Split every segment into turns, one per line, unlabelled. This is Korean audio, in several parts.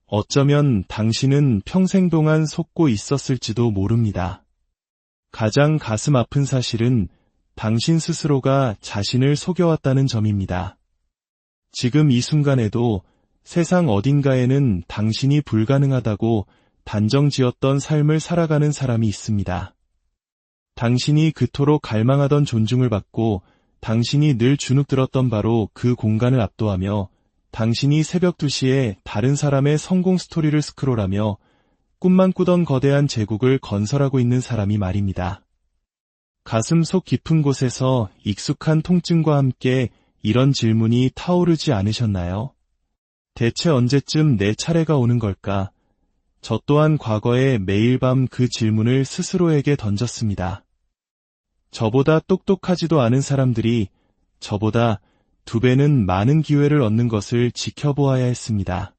어쩌면 당신은 평생 동안 속고 있었을지도 모릅니다. 가장 가슴 아픈 사실은 당신 스스로가 자신을 속여왔다는 점입니다. 지금 이 순간에도 세상 어딘가에는 당신이 불가능하다고 단정지었던 삶을 살아가는 사람이 있습니다. 당신이 그토록 갈망하던 존중을 받고 당신이 늘 주눅들었던 바로 그 공간을 압도하며 당신이 새벽 2시에 다른 사람의 성공 스토리를 스크롤하며 꿈만 꾸던 거대한 제국을 건설하고 있는 사람이 말입니다. 가슴 속 깊은 곳에서 익숙한 통증과 함께 이런 질문이 타오르지 않으셨나요? 대체 언제쯤 내 차례가 오는 걸까? 저 또한 과거에 매일 밤 그 질문을 스스로에게 던졌습니다. 저보다 똑똑하지도 않은 사람들이 저보다 2배는 많은 기회를 얻는 것을 지켜보아야 했습니다.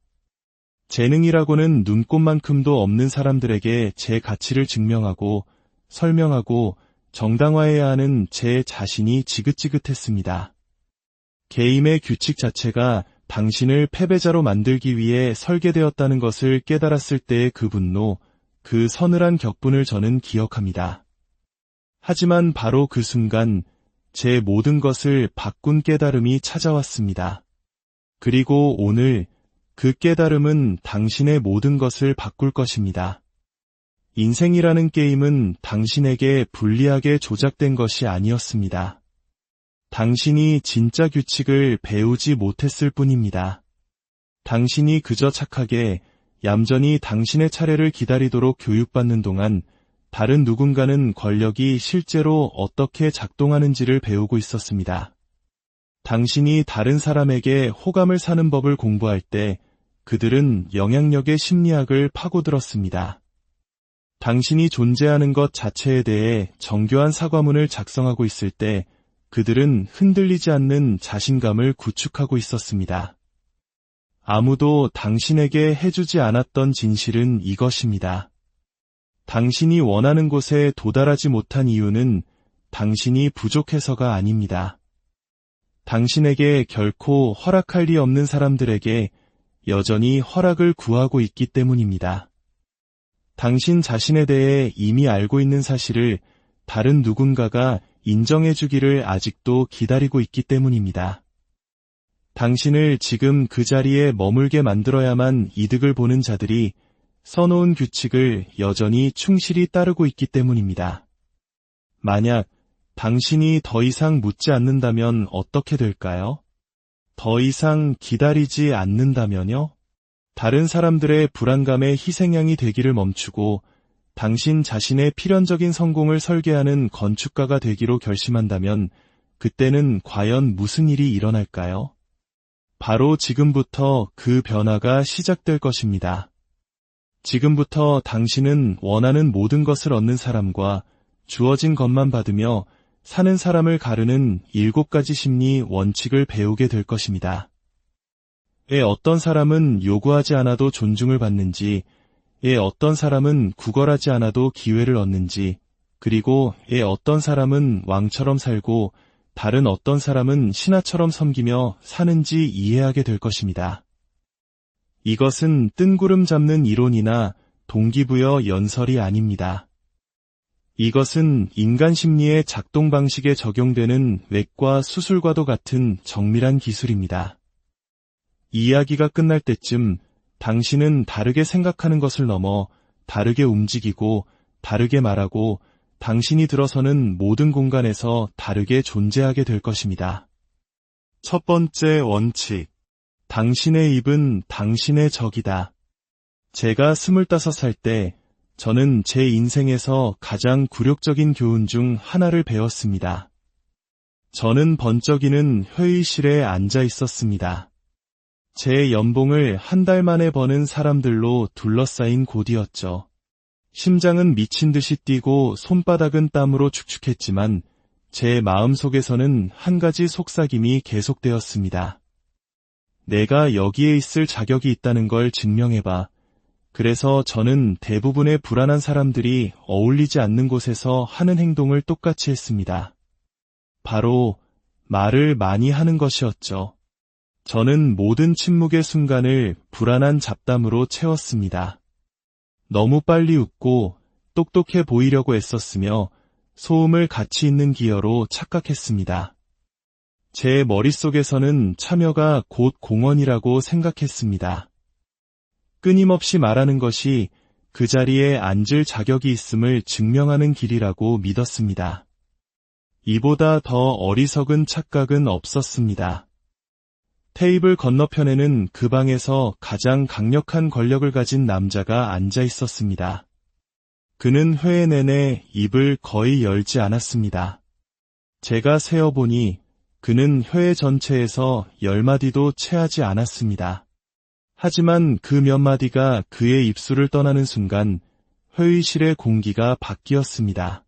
재능이라고는 눈꼽만큼도 없는 사람들에게 제 가치를 증명하고 설명하고 정당화해야 하는 제 자신이 지긋지긋했습니다. 게임의 규칙 자체가 당신을 패배자로 만들기 위해 설계되었다는 것을 깨달았을 때의 그 분노, 그 서늘한 격분을 저는 기억합니다. 하지만 바로 그 순간 제 모든 것을 바꾼 깨달음이 찾아왔습니다. 그리고 오늘 그 깨달음은 당신의 모든 것을 바꿀 것입니다. 인생이라는 게임은 당신에게 불리하게 조작된 것이 아니었습니다. 당신이 진짜 규칙을 배우지 못했을 뿐입니다. 당신이 그저 착하게 얌전히 당신의 차례를 기다리도록 교육받는 동안 다른 누군가는 권력이 실제로 어떻게 작동하는지를 배우고 있었습니다. 당신이 다른 사람에게 호감을 사는 법을 공부할 때 그들은 영향력의 심리학을 파고들었습니다. 당신이 존재하는 것 자체에 대해 정교한 사과문을 작성하고 있을 때 그들은 흔들리지 않는 자신감을 구축하고 있었습니다. 아무도 당신에게 해주지 않았던 진실은 이것입니다. 당신이 원하는 곳에 도달하지 못한 이유는 당신이 부족해서가 아닙니다. 당신에게 결코 허락할 리 없는 사람들에게 여전히 허락을 구하고 있기 때문입니다. 당신 자신에 대해 이미 알고 있는 사실을 다른 누군가가 인정해주기를 아직도 기다리고 있기 때문입니다. 당신을 지금 그 자리에 머물게 만들어야만 이득을 보는 자들이 써놓은 규칙을 여전히 충실히 따르고 있기 때문입니다. 만약 당신이 더 이상 묻지 않는다면 어떻게 될까요? 더 이상 기다리지 않는다면요? 다른 사람들의 불안감의 희생양이 되기를 멈추고 당신 자신의 필연적인 성공을 설계하는 건축가가 되기로 결심한다면 그때는 과연 무슨 일이 일어날까요? 바로 지금부터 그 변화가 시작될 것입니다. 지금부터 당신은 원하는 모든 것을 얻는 사람과 주어진 것만 받으며 사는 사람을 가르는 7가지 심리 원칙을 배우게 될 것입니다. 왜 어떤 사람은 요구하지 않아도 존중을 받는지, 왜 어떤 사람은 구걸하지 않아도 기회를 얻는지, 그리고 왜 어떤 사람은 왕처럼 살고 다른 어떤 사람은 신하처럼 섬기며 사는지 이해하게 될 것입니다. 이것은 뜬구름 잡는 이론이나 동기부여 연설이 아닙니다. 이것은 인간 심리의 작동 방식에 적용되는 외과 수술과도 같은 정밀한 기술입니다. 이야기가 끝날 때쯤 당신은 다르게 생각하는 것을 넘어 다르게 움직이고 다르게 말하고 당신이 들어서는 모든 공간에서 다르게 존재하게 될 것입니다. 첫 번째 원칙. 당신의 입은 당신의 적이다. 제가 25살 때 저는 제 인생에서 가장 굴욕적인 교훈 중 하나를 배웠습니다. 저는 번쩍이는 회의실에 앉아 있었습니다. 제 연봉을 한 달 만에 버는 사람들로 둘러싸인 곳이었죠. 심장은 미친 듯이 뛰고 손바닥은 땀으로 축축했지만 제 마음속에서는 한 가지 속삭임이 계속되었습니다. 내가 여기에 있을 자격이 있다는 걸 증명해봐. 그래서 저는 대부분의 불안한 사람들이 어울리지 않는 곳에서 하는 행동을 똑같이 했습니다. 바로 말을 많이 하는 것이었죠. 저는 모든 침묵의 순간을 불안한 잡담으로 채웠습니다. 너무 빨리 웃고 똑똑해 보이려고 애썼으며 소음을 가치 있는 기여로 착각했습니다. 제 머릿속에서는 참여가 곧 공헌이라고 생각했습니다. 끊임없이 말하는 것이 그 자리에 앉을 자격이 있음을 증명하는 길이라고 믿었습니다. 이보다 더 어리석은 착각은 없었습니다. 테이블 건너편에는 그 방에서 가장 강력한 권력을 가진 남자가 앉아 있었습니다. 그는 회의 내내 입을 거의 열지 않았습니다. 제가 세어보니 그는 회의 전체에서 10마디도 채하지 않았습니다. 하지만 그 몇 마디가 그의 입술을 떠나는 순간 회의실의 공기가 바뀌었습니다.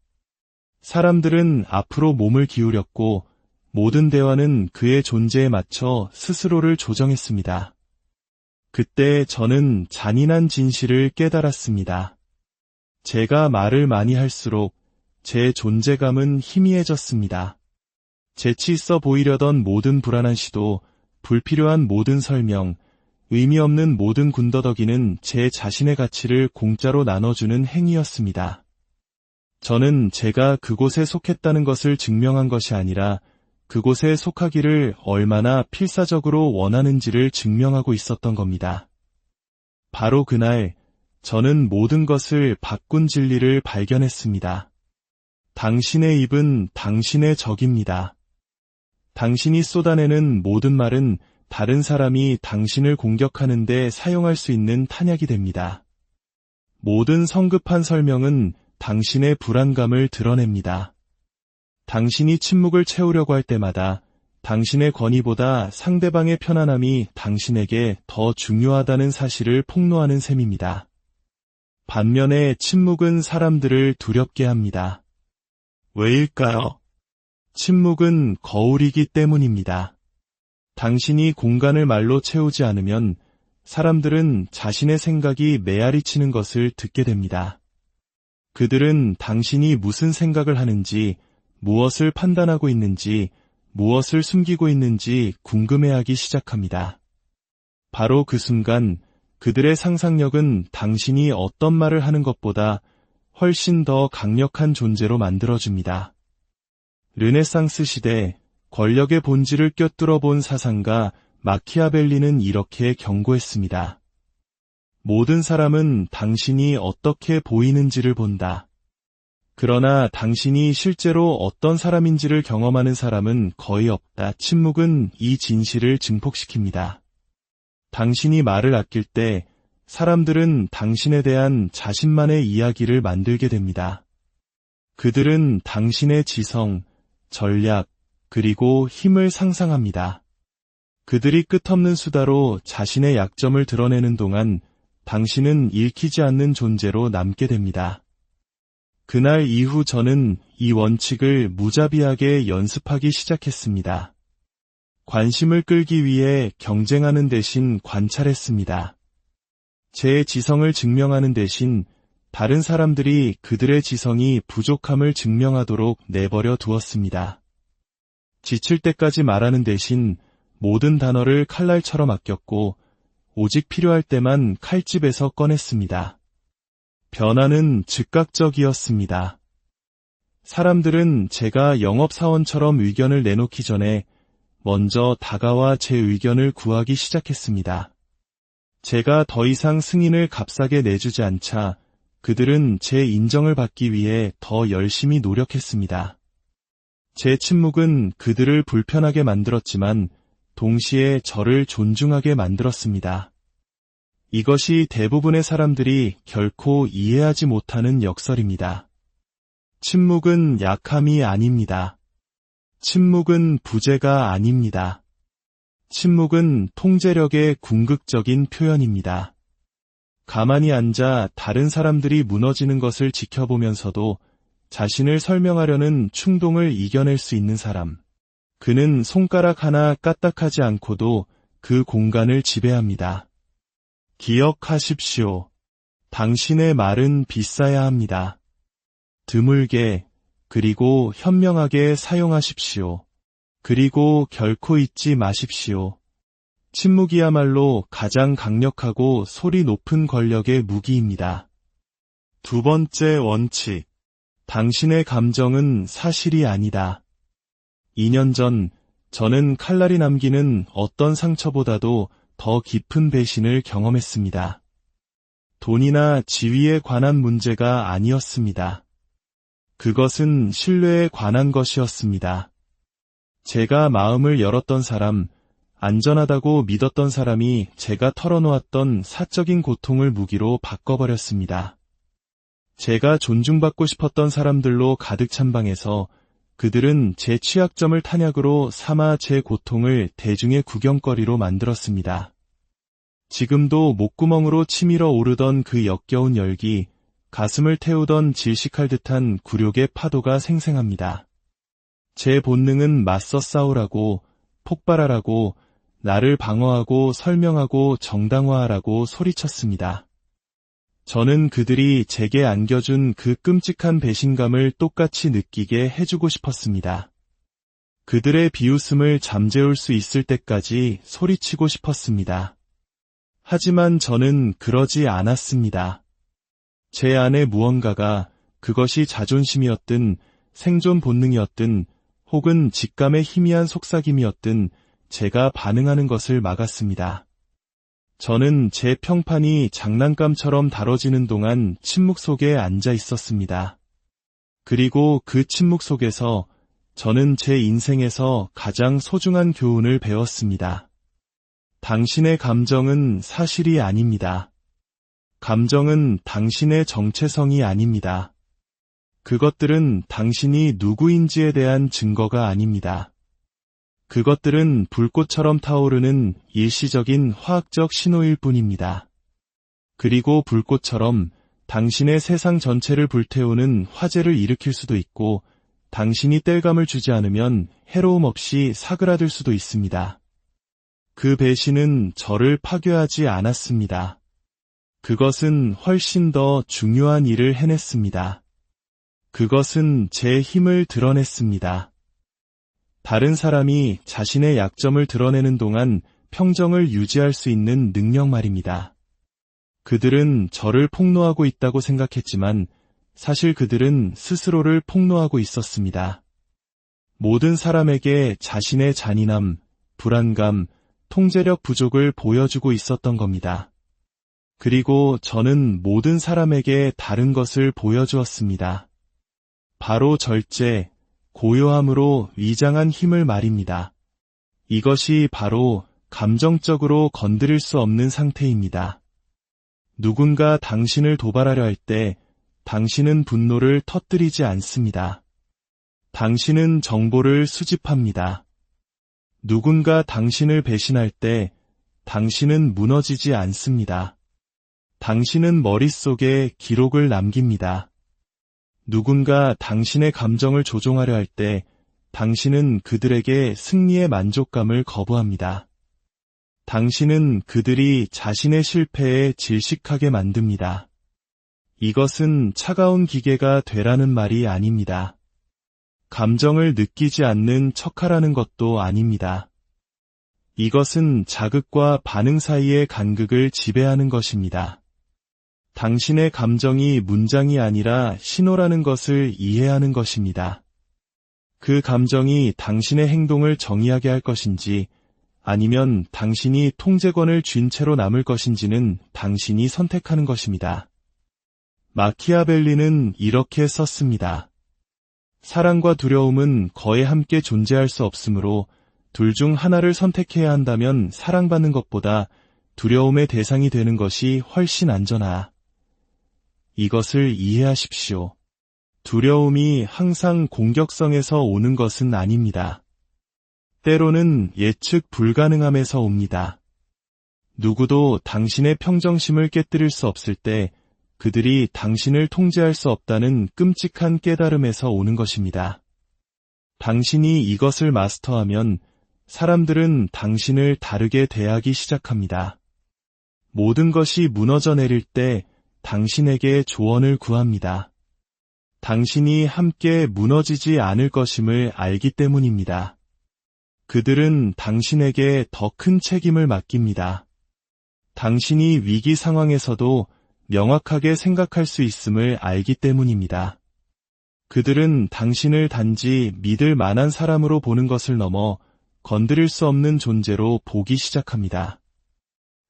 사람들은 앞으로 몸을 기울였고 모든 대화는 그의 존재에 맞춰 스스로를 조정했습니다. 그때 저는 잔인한 진실을 깨달았습니다. 제가 말을 많이 할수록 제 존재감은 희미해졌습니다. 재치 있어 보이려던 모든 불안한 시도, 불필요한 모든 설명, 의미 없는 모든 군더더기는 제 자신의 가치를 공짜로 나눠주는 행위였습니다. 저는 제가 그곳에 속했다는 것을 증명한 것이 아니라 그곳에 속하기를 얼마나 필사적으로 원하는지를 증명하고 있었던 겁니다. 바로 그날 저는 모든 것을 바꾼 진리를 발견했습니다. 당신의 입은 당신의 적입니다. 당신이 쏟아내는 모든 말은 다른 사람이 당신을 공격하는 데 사용할 수 있는 탄약이 됩니다. 모든 성급한 설명은 당신의 불안감을 드러냅니다. 당신이 침묵을 채우려고 할 때마다 당신의 권위보다 상대방의 편안함이 당신에게 더 중요하다는 사실을 폭로하는 셈입니다. 반면에 침묵은 사람들을 두렵게 합니다. 왜일까요? 침묵은 거울이기 때문입니다. 당신이 공간을 말로 채우지 않으면 사람들은 자신의 생각이 메아리 치는 것을 듣게 됩니다. 그들은 당신이 무슨 생각을 하는지, 무엇을 판단하고 있는지, 무엇을 숨기고 있는지 궁금해하기 시작합니다. 바로 그 순간 그들의 상상력은 당신이 어떤 말을 하는 것보다 훨씬 더 강력한 존재로 만들어줍니다. 르네상스 시대 권력의 본질을 꿰뚫어 본 사상가 마키아벨리는 이렇게 경고했습니다. 모든 사람은 당신이 어떻게 보이는지를 본다. 그러나 당신이 실제로 어떤 사람인지를 경험하는 사람은 거의 없다. 침묵은 이 진실을 증폭시킵니다. 당신이 말을 아낄 때 사람들은 당신에 대한 자신만의 이야기를 만들게 됩니다. 그들은 당신의 지성, 전략, 그리고 힘을 상상합니다. 그들이 끝없는 수다로 자신의 약점을 드러내는 동안 당신은 읽히지 않는 존재로 남게 됩니다. 그날 이후 저는 이 원칙을 무자비하게 연습하기 시작했습니다. 관심을 끌기 위해 경쟁하는 대신 관찰했습니다. 제 지성을 증명하는 대신 다른 사람들이 그들의 지성이 부족함을 증명하도록 내버려 두었습니다. 지칠 때까지 말하는 대신 모든 단어를 칼날처럼 아꼈고 오직 필요할 때만 칼집에서 꺼냈습니다. 변화는 즉각적이었습니다. 사람들은 제가 영업사원처럼 의견을 내놓기 전에 먼저 다가와 제 의견을 구하기 시작했습니다. 제가 더 이상 승인을 값싸게 내주지 않자 그들은 제 인정을 받기 위해 더 열심히 노력했습니다. 제 침묵은 그들을 불편하게 만들었지만 동시에 저를 존중하게 만들었습니다. 이것이 대부분의 사람들이 결코 이해하지 못하는 역설입니다. 침묵은 약함이 아닙니다. 침묵은 부재가 아닙니다. 침묵은 통제력의 궁극적인 표현입니다. 가만히 앉아 다른 사람들이 무너지는 것을 지켜보면서도 자신을 설명하려는 충동을 이겨낼 수 있는 사람. 그는 손가락 하나 까딱하지 않고도 그 공간을 지배합니다. 기억하십시오. 당신의 말은 비싸야 합니다. 드물게 그리고 현명하게 사용하십시오. 그리고 결코 잊지 마십시오. 침묵이야말로 가장 강력하고 소리 높은 권력의 무기입니다. 두 번째 원칙. 당신의 감정은 사실이 아니다. 2년 전, 저는 칼날이 남기는 어떤 상처보다도 더 깊은 배신을 경험했습니다. 돈이나 지위에 관한 문제가 아니었습니다. 그것은 신뢰에 관한 것이었습니다. 제가 마음을 열었던 사람, 안전하다고 믿었던 사람이 제가 털어놓았던 사적인 고통을 무기로 바꿔버렸습니다. 제가 존중받고 싶었던 사람들로 가득 찬 방에서 그들은 제 취약점을 탄약으로 삼아 제 고통을 대중의 구경거리로 만들었습니다. 지금도 목구멍으로 치밀어 오르던 그 역겨운 열기, 가슴을 태우던 질식할 듯한 굴욕의 파도가 생생합니다. 제 본능은 맞서 싸우라고, 폭발하라고, 나를 방어하고 설명하고 정당화하라고 소리쳤습니다. 저는 그들이 제게 안겨준 그 끔찍한 배신감을 똑같이 느끼게 해주고 싶었습니다. 그들의 비웃음을 잠재울 수 있을 때까지 소리치고 싶었습니다. 하지만 저는 그러지 않았습니다. 제 안에 무언가가, 그것이 자존심이었든 생존 본능이었든 혹은 직감의 희미한 속삭임이었든 제가 반응하는 것을 막았습니다. 저는 제 평판이 장난감처럼 다뤄지는 동안 침묵 속에 앉아 있었습니다. 그리고 그 침묵 속에서 저는 제 인생에서 가장 소중한 교훈을 배웠습니다. 당신의 감정은 사실이 아닙니다. 감정은 당신의 정체성이 아닙니다. 그것들은 당신이 누구인지에 대한 증거가 아닙니다. 그것들은 불꽃처럼 타오르는 일시적인 화학적 신호일 뿐입니다. 그리고 불꽃처럼 당신의 세상 전체를 불태우는 화재를 일으킬 수도 있고, 당신이 땔감을 주지 않으면 해로움 없이 사그라들 수도 있습니다. 그 배신은 저를 파괴하지 않았습니다. 그것은 훨씬 더 중요한 일을 해냈습니다. 그것은 제 힘을 드러냈습니다. 다른 사람이 자신의 약점을 드러내는 동안 평정을 유지할 수 있는 능력 말입니다. 그들은 저를 폭로하고 있다고 생각했지만 사실 그들은 스스로를 폭로하고 있었습니다. 모든 사람에게 자신의 잔인함, 불안감, 통제력 부족을 보여주고 있었던 겁니다. 그리고 저는 모든 사람에게 다른 것을 보여주었습니다. 바로 절제, 고요함으로 위장한 힘을 말입니다. 이것이 바로 감정적으로 건드릴 수 없는 상태입니다. 누군가 당신을 도발하려 할 때 당신은 분노를 터뜨리지 않습니다. 당신은 정보를 수집합니다. 누군가 당신을 배신할 때 당신은 무너지지 않습니다. 당신은 머릿속에 기록을 남깁니다. 누군가 당신의 감정을 조종하려 할 때 당신은 그들에게 승리의 만족감을 거부합니다. 당신은 그들이 자신의 실패에 질식하게 만듭니다. 이것은 차가운 기계가 되라는 말이 아닙니다. 감정을 느끼지 않는 척하라는 것도 아닙니다. 이것은 자극과 반응 사이의 간극을 지배하는 것입니다. 당신의 감정이 문장이 아니라 신호라는 것을 이해하는 것입니다. 그 감정이 당신의 행동을 정의하게 할 것인지 아니면 당신이 통제권을 쥔 채로 남을 것인지는 당신이 선택하는 것입니다. 마키아벨리는 이렇게 썼습니다. 사랑과 두려움은 거의 함께 존재할 수 없으므로 둘 중 하나를 선택해야 한다면 사랑받는 것보다 두려움의 대상이 되는 것이 훨씬 안전하다. 이것을 이해하십시오. 두려움이 항상 공격성에서 오는 것은 아닙니다. 때로는 예측 불가능함에서 옵니다. 누구도 당신의 평정심을 깨뜨릴 수 없을 때 그들이 당신을 통제할 수 없다는 끔찍한 깨달음에서 오는 것입니다. 당신이 이것을 마스터하면 사람들은 당신을 다르게 대하기 시작합니다. 모든 것이 무너져 내릴 때 당신에게 조언을 구합니다. 당신이 함께 무너지지 않을 것임을 알기 때문입니다. 그들은 당신에게 더 큰 책임을 맡깁니다. 당신이 위기 상황에서도 명확하게 생각할 수 있음을 알기 때문입니다. 그들은 당신을 단지 믿을 만한 사람으로 보는 것을 넘어 건드릴 수 없는 존재로 보기 시작합니다.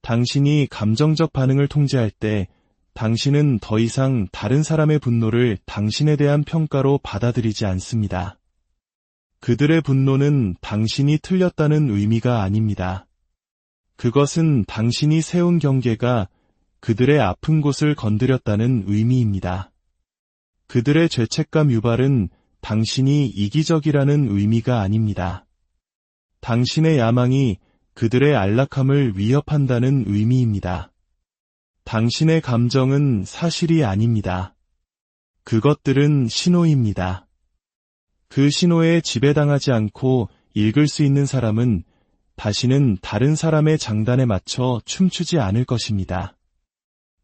당신이 감정적 반응을 통제할 때 당신은 더 이상 다른 사람의 분노를 당신에 대한 평가로 받아들이지 않습니다. 그들의 분노는 당신이 틀렸다는 의미가 아닙니다. 그것은 당신이 세운 경계가 그들의 아픈 곳을 건드렸다는 의미입니다. 그들의 죄책감 유발은 당신이 이기적이라는 의미가 아닙니다. 당신의 야망이 그들의 안락함을 위협한다는 의미입니다. 당신의 감정은 사실이 아닙니다. 그것들은 신호입니다. 그 신호에 지배당하지 않고 읽을 수 있는 사람은 다시는 다른 사람의 장단에 맞춰 춤추지 않을 것입니다.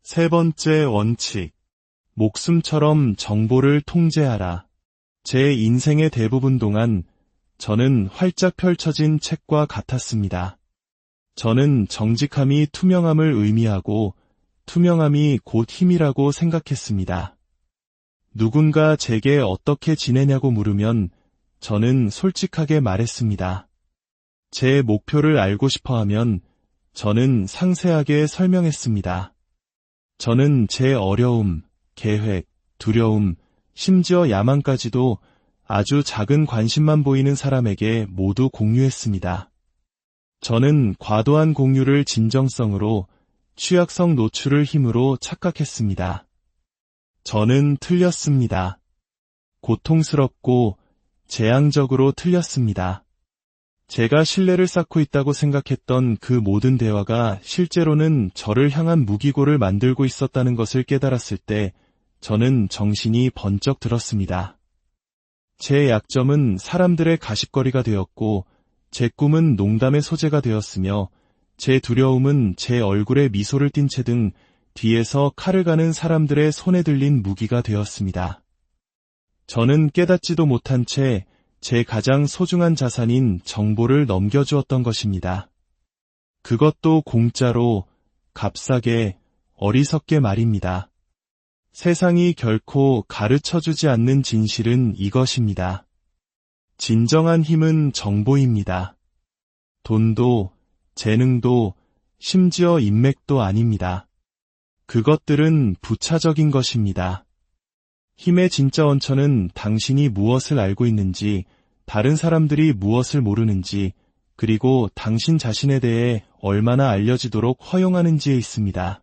세 번째 원칙. 목숨처럼 정보를 통제하라. 제 인생의 대부분 동안 저는 활짝 펼쳐진 책과 같았습니다. 저는 정직함이 투명함을 의미하고 투명함이 곧 힘이라고 생각했습니다. 누군가 제게 어떻게 지내냐고 물으면 저는 솔직하게 말했습니다. 제 목표를 알고 싶어 하면 저는 상세하게 설명했습니다. 저는 제 어려움, 계획, 두려움, 심지어 야망까지도 아주 작은 관심만 보이는 사람에게 모두 공유했습니다. 저는 과도한 공유를 진정성으로, 취약성 노출을 힘으로 착각했습니다. 저는 틀렸습니다. 고통스럽고 재앙적으로 틀렸습니다. 제가 신뢰를 쌓고 있다고 생각했던 그 모든 대화가 실제로는 저를 향한 무기고를 만들고 있었다는 것을 깨달았을 때 저는 정신이 번쩍 들었습니다. 제 약점은 사람들의 가십거리가 되었고 제 꿈은 농담의 소재가 되었으며 제 두려움은 제 얼굴에 미소를 띤 채 등 뒤에서 칼을 가는 사람들의 손에 들린 무기가 되었습니다. 저는 깨닫지도 못한 채 제 가장 소중한 자산인 정보를 넘겨주었던 것입니다. 그것도 공짜로, 값싸게, 어리석게 말입니다. 세상이 결코 가르쳐주지 않는 진실은 이것입니다. 진정한 힘은 정보입니다. 돈도, 재능도, 심지어 인맥도 아닙니다. 그것들은 부차적인 것입니다. 힘의 진짜 원천은 당신이 무엇을 알고 있는지, 다른 사람들이 무엇을 모르는지, 그리고 당신 자신에 대해 얼마나 알려지도록 허용하는지에 있습니다.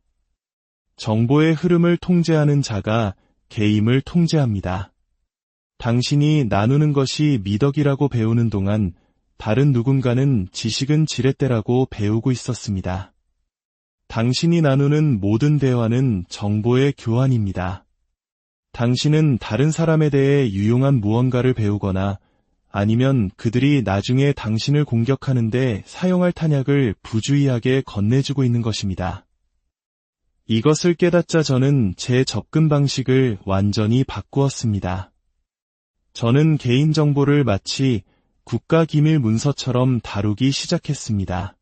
정보의 흐름을 통제하는 자가 개임을 통제합니다. 당신이 나누는 것이 미덕이라고 배우는 동안 다른 누군가는 지식은 지렛대라고 배우고 있었습니다. 당신이 나누는 모든 대화는 정보의 교환입니다. 당신은 다른 사람에 대해 유용한 무언가를 배우거나 아니면 그들이 나중에 당신을 공격하는데 사용할 탄약을 부주의하게 건네주고 있는 것입니다. 이것을 깨닫자 저는 제 접근 방식을 완전히 바꾸었습니다. 저는 개인정보를 마치 국가기밀 문서처럼 다루기 시작했습니다.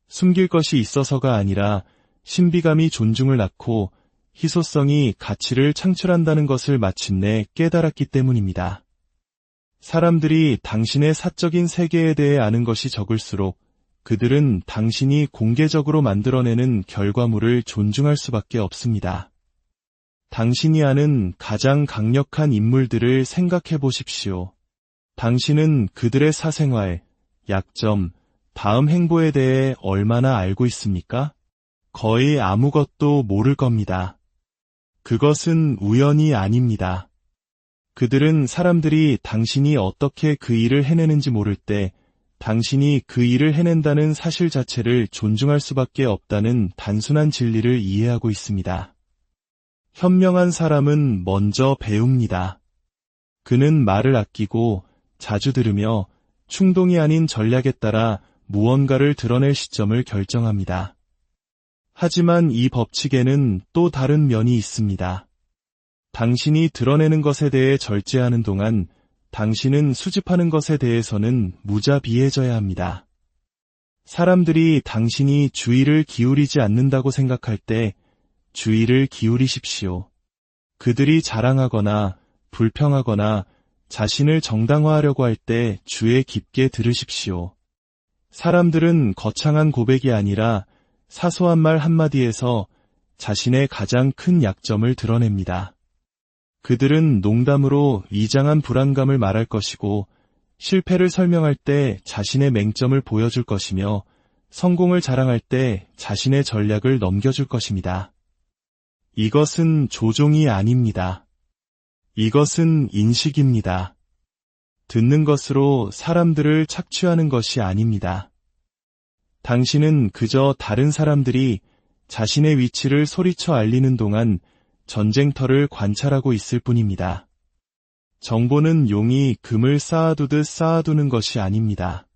숨길 것이 있어서가 아니라 신비감이 존중을 낳고 희소성이 가치를 창출한다는 것을 마침내 깨달았기 때문입니다. 사람들이 당신의 사적인 세계에 대해 아는 것이 적을수록 그들은 당신이 공개적으로 만들어내는 결과물을 존중할 수밖에 없습니다. 당신이 아는 가장 강력한 인물들을 생각해 보십시오. 당신은 그들의 사생활, 약점, 다음 행보에 대해 얼마나 알고 있습니까? 거의 아무것도 모를 겁니다. 그것은 우연이 아닙니다. 그들은 사람들이 당신이 어떻게 그 일을 해내는지 모를 때 당신이 그 일을 해낸다는 사실 자체를 존중할 수밖에 없다는 단순한 진리를 이해하고 있습니다. 현명한 사람은 먼저 배웁니다. 그는 말을 아끼고 자주 들으며 충동이 아닌 전략에 따라 무언가를 드러낼 시점을 결정합니다. 하지만 이 법칙에는 또 다른 면이 있습니다. 당신이 드러내는 것에 대해 절제하는 동안 당신은 수집하는 것에 대해서는 무자비해져야 합니다. 사람들이 당신이 주의를 기울이지 않는다고 생각할 때 주의를 기울이십시오. 그들이 자랑하거나 불평하거나 자신을 정당화하려고 할 때 주의 깊게 들으십시오. 사람들은 거창한 고백이 아니라 사소한 말 한마디에서 자신의 가장 큰 약점을 드러냅니다. 그들은 농담으로 이장한 불안감을 말할 것이고 실패를 설명할 때 자신의 맹점을 보여줄 것이며 성공을 자랑할 때 자신의 전략을 넘겨줄 것입니다. 이것은 조종이 아닙니다. 이것은 인식입니다. 듣는 것으로 사람들을 착취하는 것이 아닙니다. 당신은 그저 다른 사람들이 자신의 위치를 소리쳐 알리는 동안 전쟁터를 관찰하고 있을 뿐입니다. 정보는 용이 금을 쌓아두듯 쌓아두는 것이 아닙니다.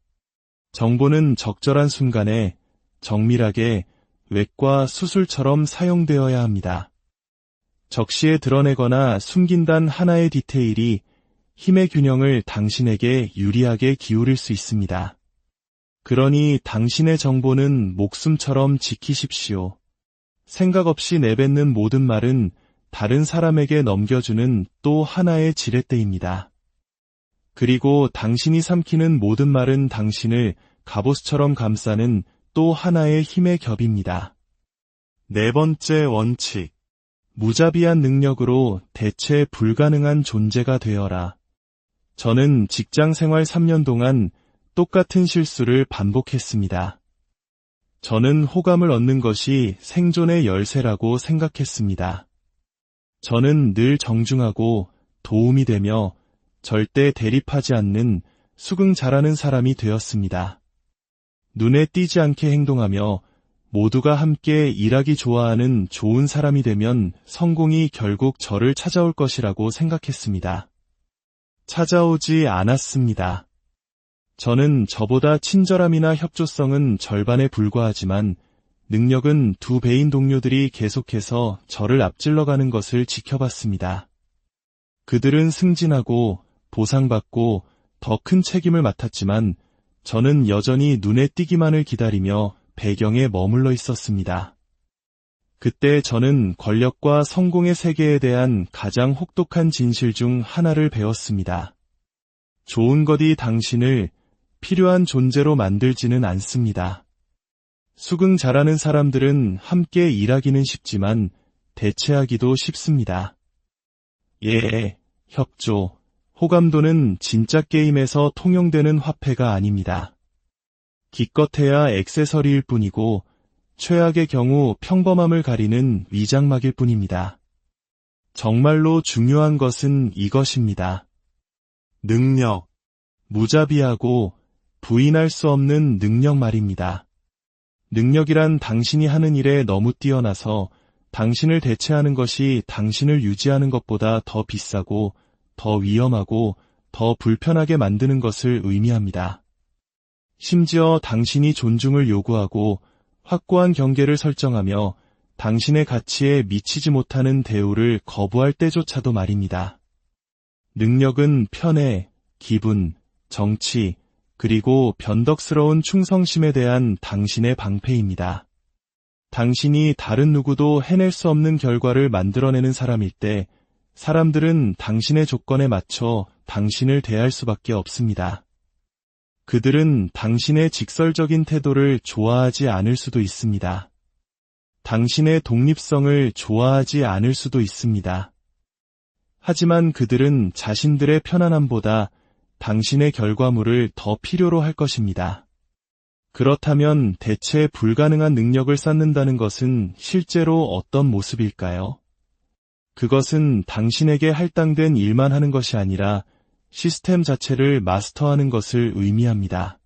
정보는 적절한 순간에 정밀하게 웹과 수술처럼 사용되어야 합니다. 적시에 드러내거나 숨긴 단 하나의 디테일이 힘의 균형을 당신에게 유리하게 기울일 수 있습니다. 그러니 당신의 정보는 목숨처럼 지키십시오. 생각 없이 내뱉는 모든 말은 다른 사람에게 넘겨주는 또 하나의 지렛대입니다. 그리고 당신이 삼키는 모든 말은 당신을 갑옷처럼 감싸는 또 하나의 힘의 겹입니다. 네 번째 원칙. 무자비한 능력으로 대체 불가능한 존재가 되어라. 저는 직장 생활 3년 동안 똑같은 실수를 반복했습니다. 저는 호감을 얻는 것이 생존의 열쇠라고 생각했습니다. 저는 늘 정중하고 도움이 되며 절대 대립하지 않는 수긍 잘하는 사람이 되었습니다. 눈에 띄지 않게 행동하며 모두가 함께 일하기 좋아하는 좋은 사람이 되면 성공이 결국 저를 찾아올 것이라고 생각했습니다. 찾아오지 않았습니다. 저는 저보다 친절함이나 협조성은 절반에 불과하지만 능력은 2배인 동료들이 계속해서 저를 앞질러가는 것을 지켜봤습니다. 그들은 승진하고 보상받고 더 큰 책임을 맡았지만 저는 여전히 눈에 띄기만을 기다리며 배경에 머물러 있었습니다. 그때 저는 권력과 성공의 세계에 대한 가장 혹독한 진실 중 하나를 배웠습니다. 좋은 것이 당신을 필요한 존재로 만들지는 않습니다. 수긍 잘하는 사람들은 함께 일하기는 쉽지만 대체하기도 쉽습니다. 협조, 호감도는 진짜 게임에서 통용되는 화폐가 아닙니다. 기껏해야 액세서리일 뿐이고 최악의 경우 평범함을 가리는 위장막일 뿐입니다. 정말로 중요한 것은 이것입니다. 능력, 무자비하고 부인할 수 없는 능력 말입니다. 능력이란 당신이 하는 일에 너무 뛰어나서 당신을 대체하는 것이 당신을 유지하는 것보다 더 비싸고 더 위험하고 더 불편하게 만드는 것을 의미합니다. 심지어 당신이 존중을 요구하고 확고한 경계를 설정하며 당신의 가치에 미치지 못하는 대우를 거부할 때조차도 말입니다. 능력은 편애, 기분, 정치, 그리고 변덕스러운 충성심에 대한 당신의 방패입니다. 당신이 다른 누구도 해낼 수 없는 결과를 만들어내는 사람일 때 사람들은 당신의 조건에 맞춰 당신을 대할 수밖에 없습니다. 그들은 당신의 직설적인 태도를 좋아하지 않을 수도 있습니다. 당신의 독립성을 좋아하지 않을 수도 있습니다. 하지만 그들은 자신들의 편안함보다 당신의 결과물을 더 필요로 할 것입니다. 그렇다면 대체 불가능한 능력을 쌓는다는 것은 실제로 어떤 모습일까요? 그것은 당신에게 할당된 일만 하는 것이 아니라 시스템 자체를 마스터하는 것을 의미합니다.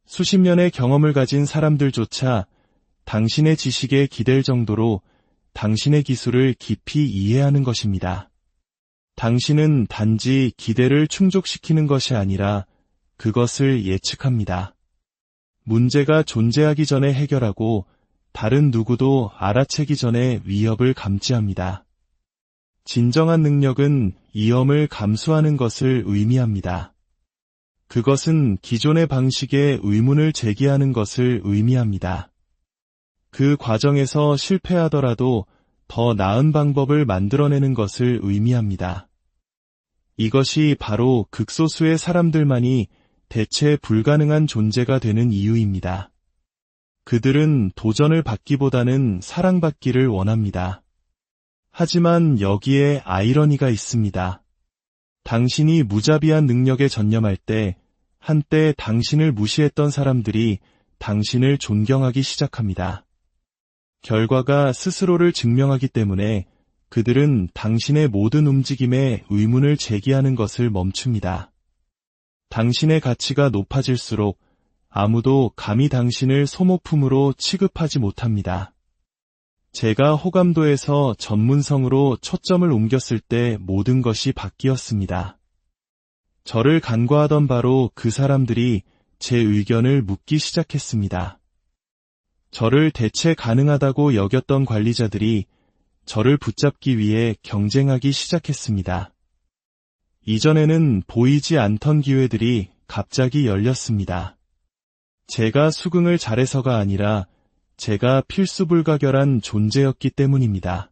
수십 년의 경험을 가진 사람들조차 당신의 지식에 기댈 정도로 당신의 기술을 깊이 이해하는 것입니다. 당신은 단지 기대를 충족시키는 것이 아니라 그것을 예측합니다. 문제가 존재하기 전에 해결하고 다른 누구도 알아채기 전에 위협을 감지합니다. 진정한 능력은 위험을 감수하는 것을 의미합니다. 그것은 기존의 방식에 의문을 제기하는 것을 의미합니다. 그 과정에서 실패하더라도 더 나은 방법을 만들어내는 것을 의미합니다. 이것이 바로 극소수의 사람들만이 대체 불가능한 존재가 되는 이유입니다. 그들은 도전을 받기보다는 사랑받기를 원합니다. 하지만 여기에 아이러니가 있습니다. 당신이 무자비한 능력에 전념할 때 한때 당신을 무시했던 사람들이 당신을 존경하기 시작합니다. 결과가 스스로를 증명하기 때문에 그들은 당신의 모든 움직임에 의문을 제기하는 것을 멈춥니다. 당신의 가치가 높아질수록 아무도 감히 당신을 소모품으로 취급하지 못합니다. 제가 호감도에서 전문성으로 초점을 옮겼을 때 모든 것이 바뀌었습니다. 저를 간과하던 바로 그 사람들이 제 의견을 묻기 시작했습니다. 저를 대체 가능하다고 여겼던 관리자들이 저를 붙잡기 위해 경쟁하기 시작했습니다. 이전에는 보이지 않던 기회들이 갑자기 열렸습니다. 제가 수긍을 잘해서가 아니라 제가 필수불가결한 존재였기 때문입니다.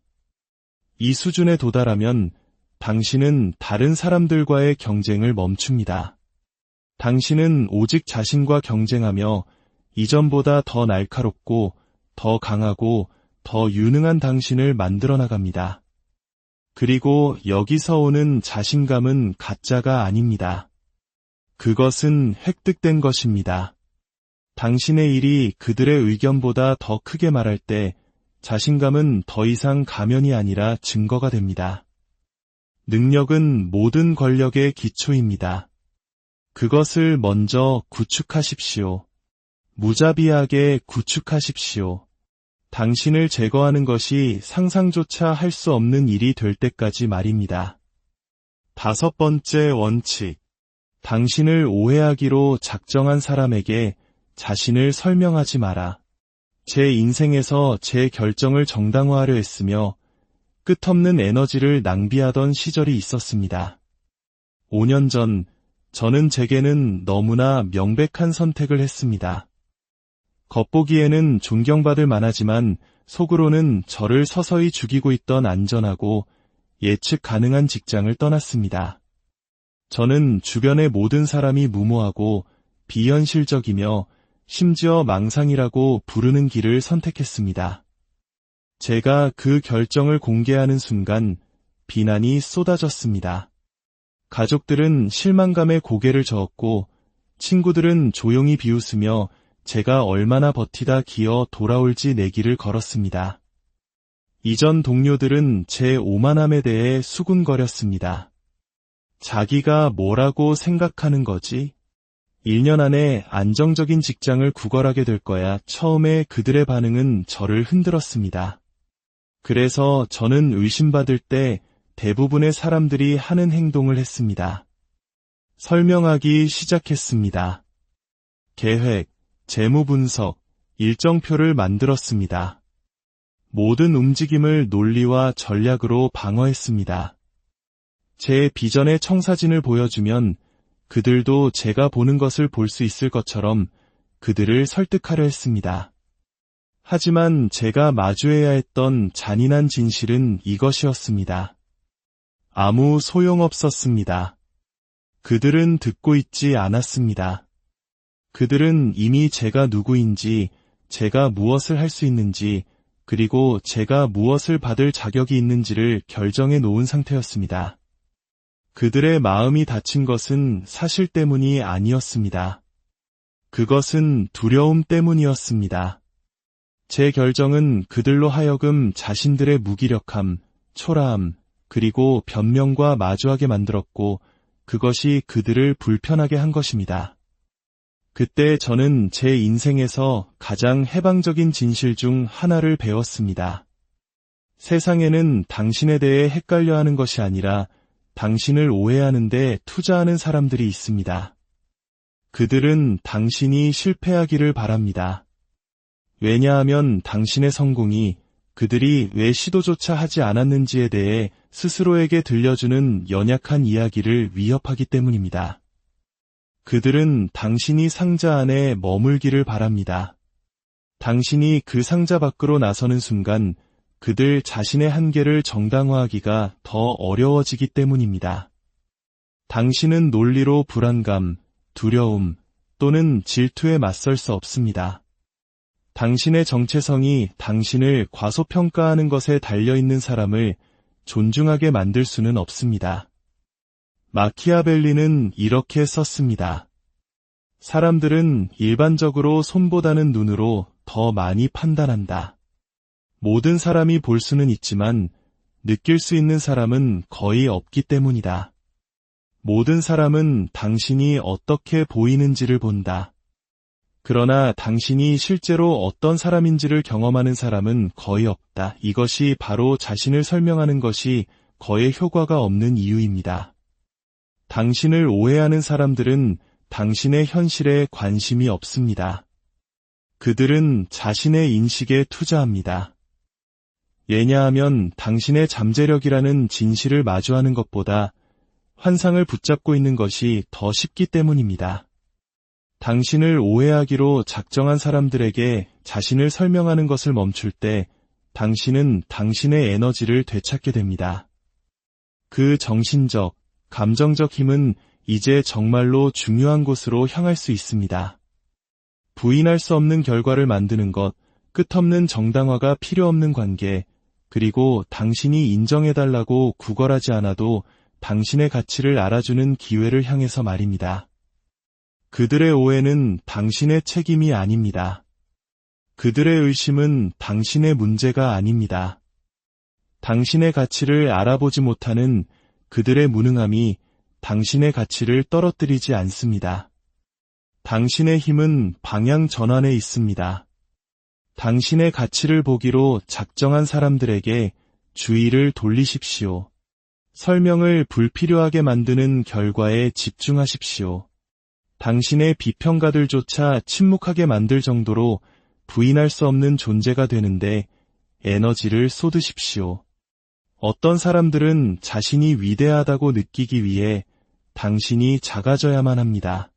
이 수준에 도달하면 당신은 다른 사람들과의 경쟁을 멈춥니다. 당신은 오직 자신과 경쟁하며 이전보다 더 날카롭고 더 강하고 더 유능한 당신을 만들어 나갑니다. 그리고 여기서 오는 자신감은 가짜가 아닙니다. 그것은 획득된 것입니다. 당신의 일이 그들의 의견보다 더 크게 말할 때 자신감은 더 이상 가면이 아니라 증거가 됩니다. 능력은 모든 권력의 기초입니다. 그것을 먼저 구축하십시오. 무자비하게 구축하십시오. 당신을 제거하는 것이 상상조차 할 수 없는 일이 될 때까지 말입니다. 5번째 원칙. 당신을 오해하기로 작정한 사람에게 자신을 설명하지 마라. 제 인생에서 제 결정을 정당화하려 했으며 끝없는 에너지를 낭비하던 시절이 있었습니다. 5년 전, 저는 제게는 너무나 명백한 선택을 했습니다. 겉보기에는 존경받을 만하지만 속으로는 저를 서서히 죽이고 있던 안전하고 예측 가능한 직장을 떠났습니다. 저는 주변의 모든 사람이 무모하고 비현실적이며 심지어 망상이라고 부르는 길을 선택했습니다. 제가 그 결정을 공개하는 순간 비난이 쏟아졌습니다. 가족들은 실망감에 고개를 저었고 친구들은 조용히 비웃으며 제가 얼마나 버티다 기어 돌아올지 내기를 걸었습니다. 이전 동료들은 제 오만함에 대해 수군거렸습니다. 자기가 뭐라고 생각하는 거지? 1년 안에 안정적인 직장을 구걸하게 될 거야. 처음에 그들의 반응은 저를 흔들었습니다. 그래서 저는 의심받을 때 대부분의 사람들이 하는 행동을 했습니다. 설명하기 시작했습니다. 계획, 재무 분석, 일정표를 만들었습니다. 모든 움직임을 논리와 전략으로 방어했습니다. 제 비전의 청사진을 보여주면 그들도 제가 보는 것을 볼 수 있을 것처럼 그들을 설득하려 했습니다. 하지만 제가 마주해야 했던 잔인한 진실은 이것이었습니다. 아무 소용없었습니다. 그들은 듣고 있지 않았습니다. 그들은 이미 제가 누구인지, 제가 무엇을 할 수 있는지, 그리고 제가 무엇을 받을 자격이 있는지를 결정해 놓은 상태였습니다. 그들의 마음이 다친 것은 사실 때문이 아니었습니다. 그것은 두려움 때문이었습니다. 제 결정은 그들로 하여금 자신들의 무기력함, 초라함, 그리고 변명과 마주하게 만들었고 그것이 그들을 불편하게 한 것입니다. 그때 저는 제 인생에서 가장 해방적인 진실 중 하나를 배웠습니다. 세상에는 당신에 대해 헷갈려하는 것이 아니라 당신을 오해하는데 투자하는 사람들이 있습니다. 그들은 당신이 실패하기를 바랍니다. 왜냐하면 당신의 성공이 그들이 왜 시도조차 하지 않았는지에 대해 스스로에게 들려주는 연약한 이야기를 위협하기 때문입니다. 그들은 당신이 상자 안에 머물기를 바랍니다. 당신이 그 상자 밖으로 나서는 순간 그들 자신의 한계를 정당화하기가 더 어려워지기 때문입니다. 당신은 논리로 불안감, 두려움 또는 질투에 맞설 수 없습니다. 당신의 정체성이 당신을 과소평가하는 것에 달려있는 사람을 존중하게 만들 수는 없습니다. 마키아벨리는 이렇게 썼습니다. 사람들은 일반적으로 손보다는 눈으로 더 많이 판단한다. 모든 사람이 볼 수는 있지만 느낄 수 있는 사람은 거의 없기 때문이다. 모든 사람은 당신이 어떻게 보이는지를 본다. 그러나 당신이 실제로 어떤 사람인지를 경험하는 사람은 거의 없다. 이것이 바로 자신을 설명하는 것이 거의 효과가 없는 이유입니다. 당신을 오해하는 사람들은 당신의 현실에 관심이 없습니다. 그들은 자신의 인식에 투자합니다. 왜냐하면 당신의 잠재력이라는 진실을 마주하는 것보다 환상을 붙잡고 있는 것이 더 쉽기 때문입니다. 당신을 오해하기로 작정한 사람들에게 자신을 설명하는 것을 멈출 때 당신은 당신의 에너지를 되찾게 됩니다. 그 정신적, 감정적 힘은 이제 정말로 중요한 곳으로 향할 수 있습니다. 부인할 수 없는 결과를 만드는 것, 끝없는 정당화가 필요 없는 관계, 그리고 당신이 인정해달라고 구걸하지 않아도 당신의 가치를 알아주는 기회를 향해서 말입니다. 그들의 오해는 당신의 책임이 아닙니다. 그들의 의심은 당신의 문제가 아닙니다. 당신의 가치를 알아보지 못하는 그들의 무능함이 당신의 가치를 떨어뜨리지 않습니다. 당신의 힘은 방향 전환에 있습니다. 당신의 가치를 보기로 작정한 사람들에게 주의를 돌리십시오. 설명을 불필요하게 만드는 결과에 집중하십시오. 당신의 비평가들조차 침묵하게 만들 정도로 부인할 수 없는 존재가 되는데 에너지를 쏟으십시오. 어떤 사람들은 자신이 위대하다고 느끼기 위해 당신이 작아져야만 합니다.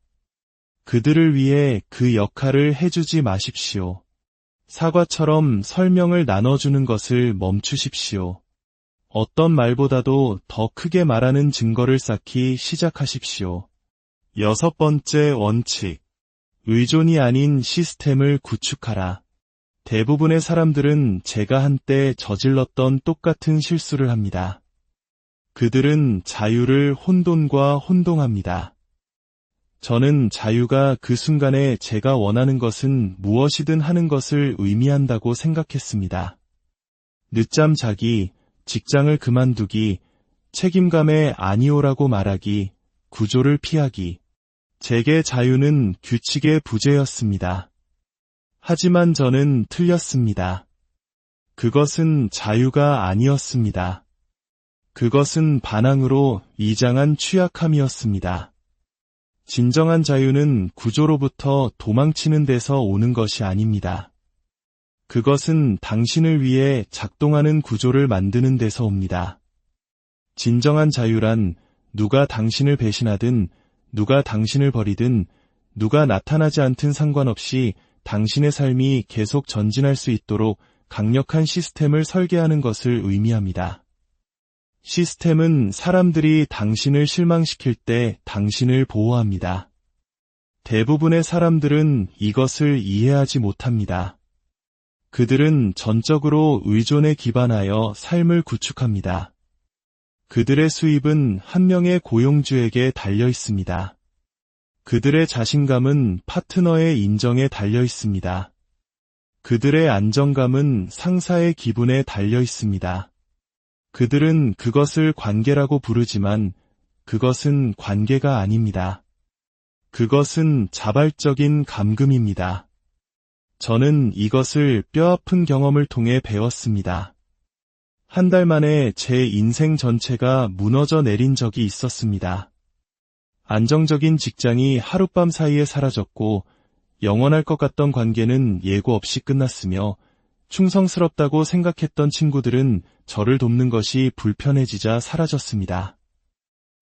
그들을 위해 그 역할을 해주지 마십시오. 사과처럼 설명을 나눠주는 것을 멈추십시오. 어떤 말보다도 더 크게 말하는 증거를 쌓기 시작하십시오. 6번째 원칙. 의존이 아닌 시스템을 구축하라. 대부분의 사람들은 제가 한때 저질렀던 똑같은 실수를 합니다. 그들은 자유를 혼돈과 혼동합니다. 저는 자유가 그 순간에 제가 원하는 것은 무엇이든 하는 것을 의미한다고 생각했습니다. 늦잠 자기, 직장을 그만두기, 책임감에 아니오라고 말하기, 구조를 피하기. 제게 자유는 규칙의 부재였습니다. 하지만 저는 틀렸습니다. 그것은 자유가 아니었습니다. 그것은 반항으로 이장한 취약함이었습니다. 진정한 자유는 구조로부터 도망치는 데서 오는 것이 아닙니다. 그것은 당신을 위해 작동하는 구조를 만드는 데서 옵니다. 진정한 자유란 누가 당신을 배신하든, 누가 당신을 버리든, 누가 나타나지 않든 상관없이 당신의 삶이 계속 전진할 수 있도록 강력한 시스템을 설계하는 것을 의미합니다. 시스템은 사람들이 당신을 실망시킬 때 당신을 보호합니다. 대부분의 사람들은 이것을 이해하지 못합니다. 그들은 전적으로 의존에 기반하여 삶을 구축합니다. 그들의 수입은 한 명의 고용주에게 달려 있습니다. 그들의 자신감은 파트너의 인정에 달려 있습니다. 그들의 안정감은 상사의 기분에 달려 있습니다. 그들은 그것을 관계라고 부르지만 그것은 관계가 아닙니다. 그것은 자발적인 감금입니다. 저는 이것을 뼈아픈 경험을 통해 배웠습니다. 한 달 만에 제 인생 전체가 무너져 내린 적이 있었습니다. 안정적인 직장이 하룻밤 사이에 사라졌고 영원할 것 같던 관계는 예고 없이 끝났으며 충성스럽다고 생각했던 친구들은 저를 돕는 것이 불편해지자 사라졌습니다.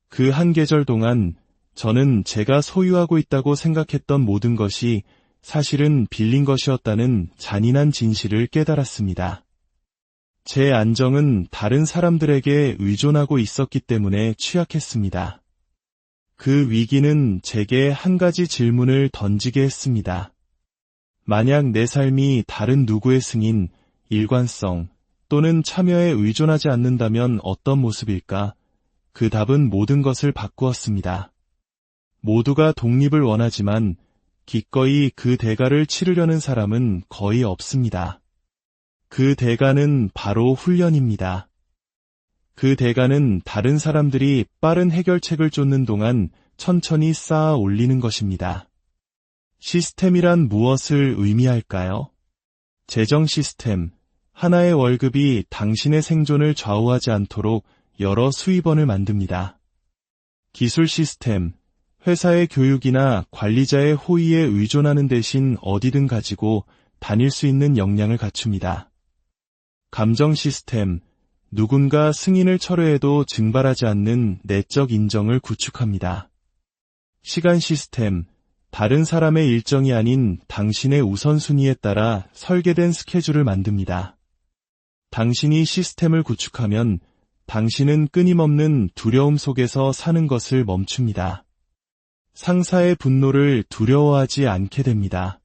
그 한 계절 동안 저는 제가 소유하고 있다고 생각했던 모든 것이 사실은 빌린 것이었다는 잔인한 진실을 깨달았습니다. 제 안정은 다른 사람들에게 의존하고 있었기 때문에 취약했습니다. 그 위기는 제게 한 가지 질문을 던지게 했습니다. 만약 내 삶이 다른 누구의 승인, 일관성 또는 참여에 의존하지 않는다면 어떤 모습일까? 그 답은 모든 것을 바꾸었습니다. 모두가 독립을 원하지만 기꺼이 그 대가를 치르려는 사람은 거의 없습니다. 그 대가는 바로 훈련입니다. 그 대가는 다른 사람들이 빠른 해결책을 쫓는 동안 천천히 쌓아 올리는 것입니다. 시스템이란 무엇을 의미할까요? 재정 시스템, 하나의 월급이 당신의 생존을 좌우하지 않도록 여러 수입원을 만듭니다. 기술 시스템, 회사의 교육이나 관리자의 호의에 의존하는 대신 어디든 가지고 다닐 수 있는 역량을 갖춥니다. 감정 시스템, 누군가 승인을 철회해도 증발하지 않는 내적 인정을 구축합니다. 시간 시스템, 다른 사람의 일정이 아닌 당신의 우선순위에 따라 설계된 스케줄을 만듭니다. 당신이 시스템을 구축하면 당신은 끊임없는 두려움 속에서 사는 것을 멈춥니다. 상사의 분노를 두려워하지 않게 됩니다.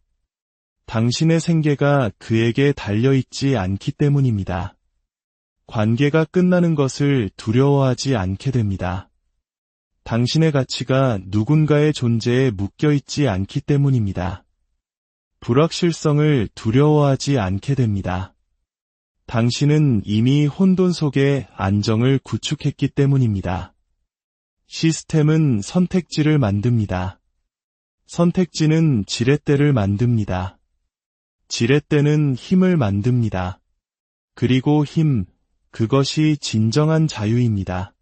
당신의 생계가 그에게 달려있지 않기 때문입니다. 관계가 끝나는 것을 두려워하지 않게 됩니다. 당신의 가치가 누군가의 존재에 묶여있지 않기 때문입니다. 불확실성을 두려워하지 않게 됩니다. 당신은 이미 혼돈 속에 안정을 구축했기 때문입니다. 시스템은 선택지를 만듭니다. 선택지는 지렛대를 만듭니다. 지렛대는 힘을 만듭니다. 그리고 힘, 그것이 진정한 자유입니다.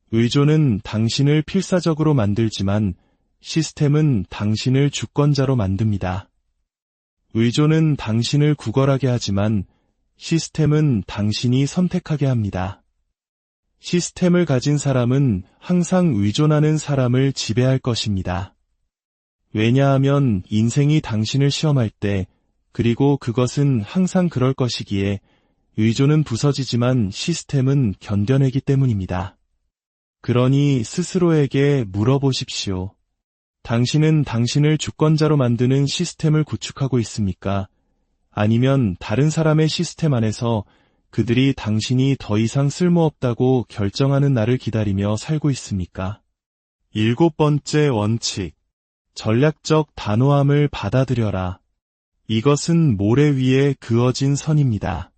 의존은 당신을 필사적으로 만들지만 시스템은 당신을 주권자로 만듭니다. 의존은 당신을 구걸하게 하지만 시스템은 당신이 선택하게 합니다. 시스템을 가진 사람은 항상 의존하는 사람을 지배할 것입니다. 왜냐하면 인생이 당신을 시험할 때, 그리고 그것은 항상 그럴 것이기에 의존은 부서지지만 시스템은 견뎌내기 때문입니다. 그러니 스스로에게 물어보십시오. 당신은 당신을 주권자로 만드는 시스템을 구축하고 있습니까? 아니면 다른 사람의 시스템 안에서 그들이 당신이 더 이상 쓸모없다고 결정하는 날을 기다리며 살고 있습니까? 7번째 원칙. 전략적 단호함을 받아들여라. 이것은 모래 위에 그어진 선입니다.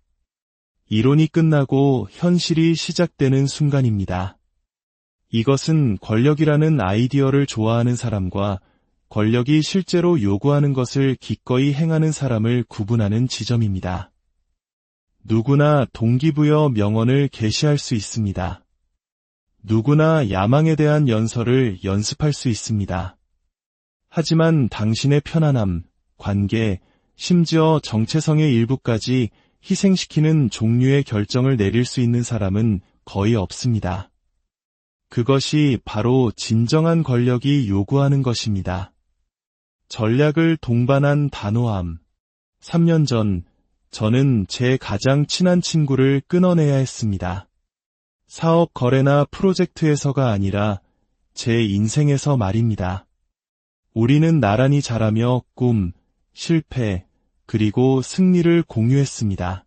이론이 끝나고 현실이 시작되는 순간입니다. 이것은 권력이라는 아이디어를 좋아하는 사람과 권력이 실제로 요구하는 것을 기꺼이 행하는 사람을 구분하는 지점입니다. 누구나 동기부여 명언을 게시할 수 있습니다. 누구나 야망에 대한 연설을 연습할 수 있습니다. 하지만 당신의 편안함, 관계, 심지어 정체성의 일부까지 희생시키는 종류의 결정을 내릴 수 있는 사람은 거의 없습니다. 그것이 바로 진정한 권력이 요구하는 것입니다. 전략을 동반한 단호함. 3년 전, 저는 제 가장 친한 친구를 끊어내야 했습니다. 사업 거래나 프로젝트에서가 아니라 제 인생에서 말입니다. 우리는 나란히 자라며 꿈, 실패, 그리고 승리를 공유했습니다.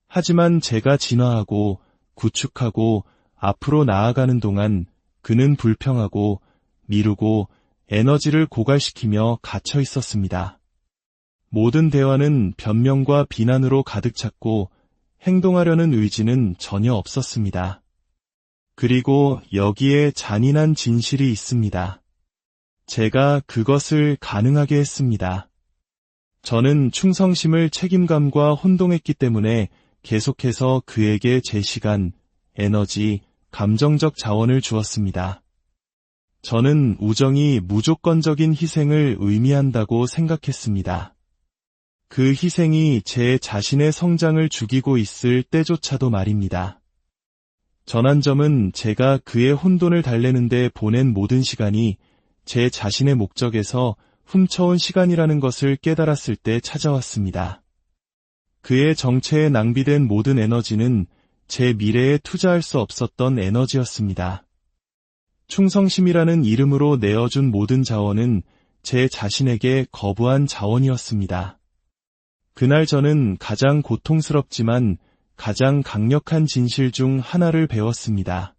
하지만 제가 진화하고 구축하고 앞으로 나아가는 동안 그는 불평하고 미루고 에너지를 고갈시키며 갇혀 있었습니다. 모든 대화는 변명과 비난으로 가득 찼고 행동하려는 의지는 전혀 없었습니다. 그리고 여기에 잔인한 진실이 있습니다. 제가 그것을 가능하게 했습니다. 저는 충성심을 책임감과 혼동했기 때문에 계속해서 그에게 제 시간, 에너지, 감정적 자원을 주었습니다. 저는 우정이 무조건적인 희생을 의미한다고 생각했습니다. 그 희생이 제 자신의 성장을 죽이고 있을 때조차도 말입니다. 전환점은 제가 그의 혼돈을 달래는데 보낸 모든 시간이 제 자신의 목적에서 훔쳐온 시간이라는 것을 깨달았을 때 찾아왔습니다. 그의 정체에 낭비된 모든 에너지는 제 미래에 투자할 수 없었던 에너지였습니다. 충성심이라는 이름으로 내어준 모든 자원은 제 자신에게 거부한 자원이었습니다. 그날 저는 가장 고통스럽지만 가장 강력한 진실 중 하나를 배웠습니다.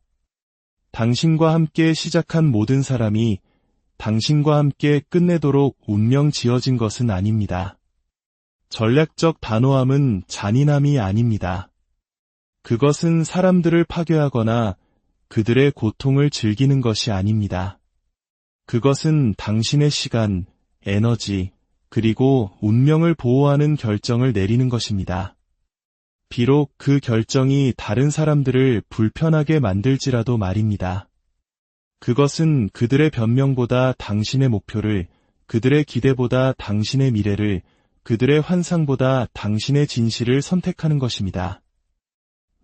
당신과 함께 시작한 모든 사람이 당신과 함께 끝내도록 운명 지어진 것은 아닙니다. 전략적 단호함은 잔인함이 아닙니다. 그것은 사람들을 파괴하거나 그들의 고통을 즐기는 것이 아닙니다. 그것은 당신의 시간, 에너지, 그리고 운명을 보호하는 결정을 내리는 것입니다. 비록 그 결정이 다른 사람들을 불편하게 만들지라도 말입니다. 그것은 그들의 변명보다 당신의 목표를, 그들의 기대보다 당신의 미래를, 그들의 환상보다 당신의 진실을 선택하는 것입니다.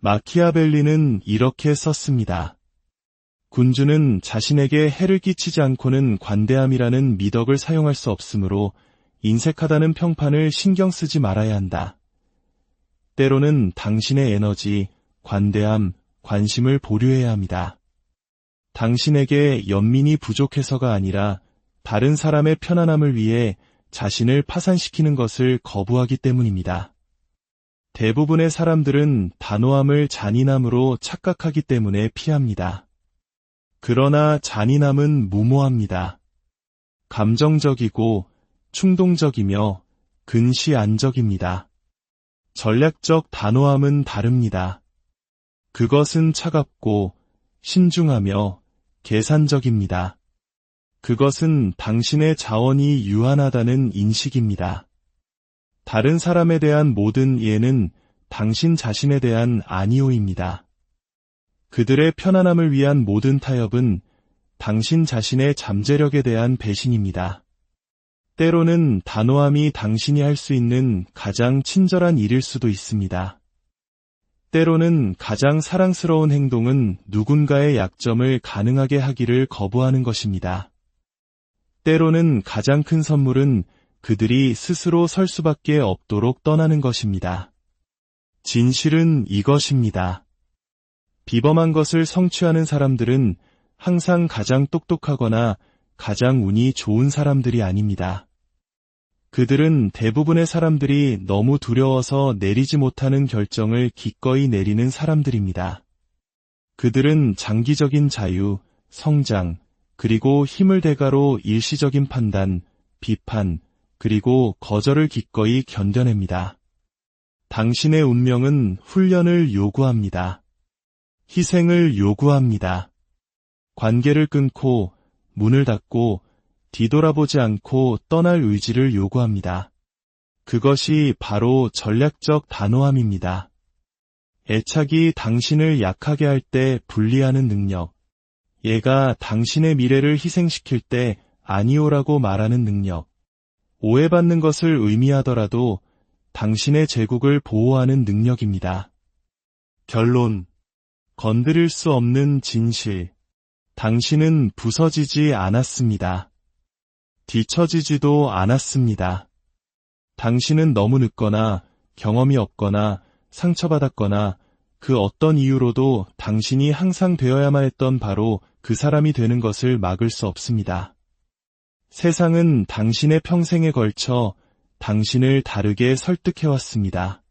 마키아벨리는 이렇게 썼습니다. 군주는 자신에게 해를 끼치지 않고는 관대함이라는 미덕을 사용할 수 없으므로 인색하다는 평판을 신경 쓰지 말아야 한다. 때로는 당신의 에너지, 관대함, 관심을 보류해야 합니다. 당신에게 연민이 부족해서가 아니라 다른 사람의 편안함을 위해 자신을 파산시키는 것을 거부하기 때문입니다. 대부분의 사람들은 단호함을 잔인함으로 착각하기 때문에 피합니다. 그러나 잔인함은 무모합니다. 감정적이고 충동적이며 근시안적입니다. 전략적 단호함은 다릅니다. 그것은 차갑고 신중하며 계산적입니다. 그것은 당신의 자원이 유한하다는 인식입니다. 다른 사람에 대한 모든 이해는 당신 자신에 대한 아니오입니다. 그들의 편안함을 위한 모든 타협은 당신 자신의 잠재력에 대한 배신입니다. 때로는 단호함이 당신이 할 수 있는 가장 친절한 일일 수도 있습니다. 때로는 가장 사랑스러운 행동은 누군가의 약점을 가능하게 하기를 거부하는 것입니다. 때로는 가장 큰 선물은 그들이 스스로 설 수밖에 없도록 떠나는 것입니다. 진실은 이것입니다. 비범한 것을 성취하는 사람들은 항상 가장 똑똑하거나 가장 운이 좋은 사람들이 아닙니다. 그들은 대부분의 사람들이 너무 두려워서 내리지 못하는 결정을 기꺼이 내리는 사람들입니다. 그들은 장기적인 자유, 성장, 그리고 힘을 대가로 일시적인 판단, 비판, 그리고 거절을 기꺼이 견뎌냅니다. 당신의 운명은 훈련을 요구합니다. 희생을 요구합니다. 관계를 끊고 문을 닫고 뒤돌아보지 않고 떠날 의지를 요구합니다. 그것이 바로 전략적 단호함입니다. 애착이 당신을 약하게 할 때 분리하는 능력, 얘가 당신의 미래를 희생시킬 때 아니오라고 말하는 능력, 오해받는 것을 의미하더라도 당신의 제국을 보호하는 능력입니다. 결론, 건드릴 수 없는 진실, 당신은 부서지지 않았습니다. 뒤처지지도 않았습니다. 당신은 너무 늦거나 경험이 없거나 상처받았거나 그 어떤 이유로도 당신이 항상 되어야만 했던 바로 그 사람이 되는 것을 막을 수 없습니다. 세상은 당신의 평생에 걸쳐 당신을 다르게 설득해왔습니다.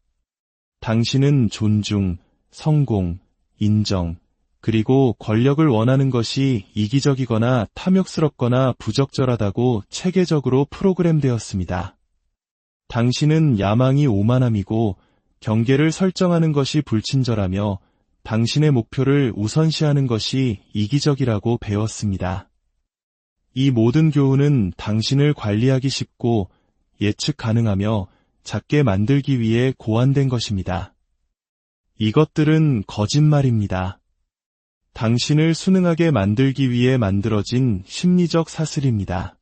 당신은 존중, 성공, 인정, 그리고 권력을 원하는 것이 이기적이거나 탐욕스럽거나 부적절하다고 체계적으로 프로그램되었습니다. 당신은 야망이 오만함이고 경계를 설정하는 것이 불친절하며 당신의 목표를 우선시하는 것이 이기적이라고 배웠습니다. 이 모든 교훈은 당신을 관리하기 쉽고 예측 가능하며 작게 만들기 위해 고안된 것입니다. 이것들은 거짓말입니다. 당신을 순응하게 만들기 위해 만들어진 심리적 사슬입니다.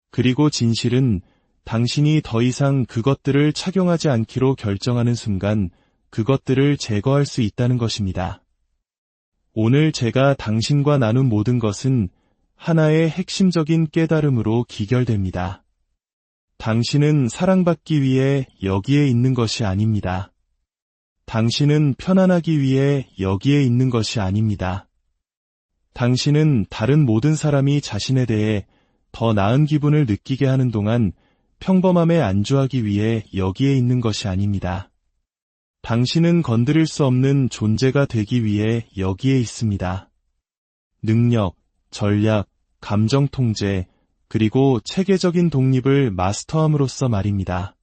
그리고 진실은 당신이 더 이상 그것들을 착용하지 않기로 결정하는 순간 그것들을 제거할 수 있다는 것입니다. 오늘 제가 당신과 나눈 모든 것은 하나의 핵심적인 깨달음으로 기결됩니다. 당신은 사랑받기 위해 여기에 있는 것이 아닙니다. 당신은 편안하기 위해 여기에 있는 것이 아닙니다. 당신은 다른 모든 사람이 자신에 대해 더 나은 기분을 느끼게 하는 동안 평범함에 안주하기 위해 여기에 있는 것이 아닙니다. 당신은 건드릴 수 없는 존재가 되기 위해 여기에 있습니다. 능력, 전략, 감정 통제, 그리고 체계적인 독립을 마스터함으로써 말입니다.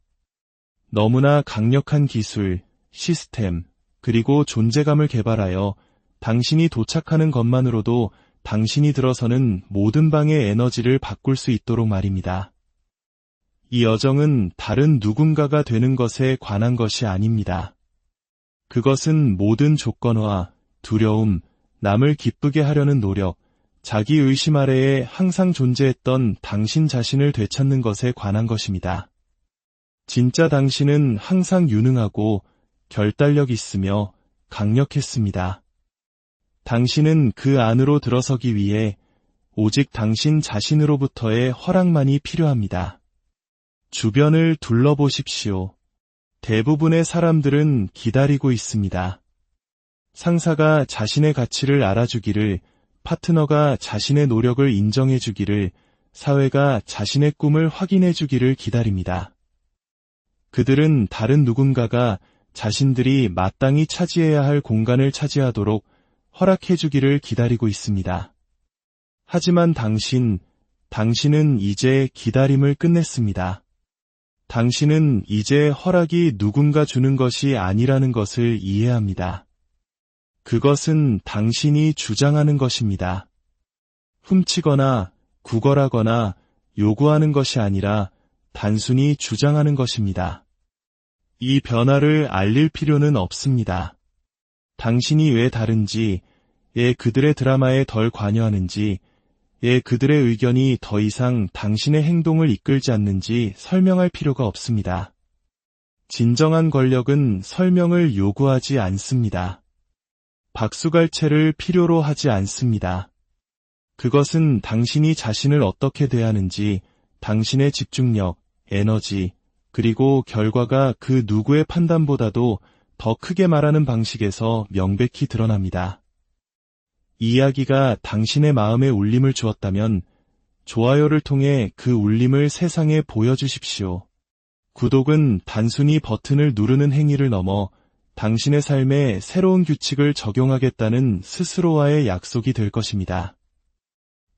너무나 강력한 기술, 시스템, 그리고 존재감을 개발하여 당신이 도착하는 것만으로도 당신이 들어서는 모든 방의 에너지를 바꿀 수 있도록 말입니다. 이 여정은 다른 누군가가 되는 것에 관한 것이 아닙니다. 그것은 모든 조건화, 두려움, 남을 기쁘게 하려는 노력, 자기 의심 아래에 항상 존재했던 당신 자신을 되찾는 것에 관한 것입니다. 진짜 당신은 항상 유능하고 결단력 있으며 강력했습니다. 당신은 그 안으로 들어서기 위해 오직 당신 자신으로부터의 허락만이 필요합니다. 주변을 둘러보십시오. 대부분의 사람들은 기다리고 있습니다. 상사가 자신의 가치를 알아주기를, 파트너가 자신의 노력을 인정해주기를, 사회가 자신의 꿈을 확인해주기를 기다립니다. 그들은 다른 누군가가 자신들이 마땅히 차지해야 할 공간을 차지하도록 허락해주기를 기다리고 있습니다. 하지만 당신은 이제 기다림을 끝냈습니다. 당신은 이제 허락이 누군가 주는 것이 아니라는 것을 이해합니다. 그것은 당신이 주장하는 것입니다. 훔치거나 구걸하거나 요구하는 것이 아니라 단순히 주장하는 것입니다. 이 변화를 알릴 필요는 없습니다. 당신이 왜 다른지, 그들의 드라마에 덜 관여하는지, 그들의 의견이 더 이상 당신의 행동을 이끌지 않는지 설명할 필요가 없습니다. 진정한 권력은 설명을 요구하지 않습니다. 박수갈채를 필요로 하지 않습니다. 그것은 당신이 자신을 어떻게 대하는지, 당신의 집중력, 에너지, 그리고 결과가 그 누구의 판단보다도 더 크게 말하는 방식에서 명백히 드러납니다. 이 이야기가 당신의 마음에 울림을 주었다면 좋아요를 통해 그 울림을 세상에 보여주십시오. 구독은 단순히 버튼을 누르는 행위를 넘어 당신의 삶에 새로운 규칙을 적용하겠다는 스스로와의 약속이 될 것입니다.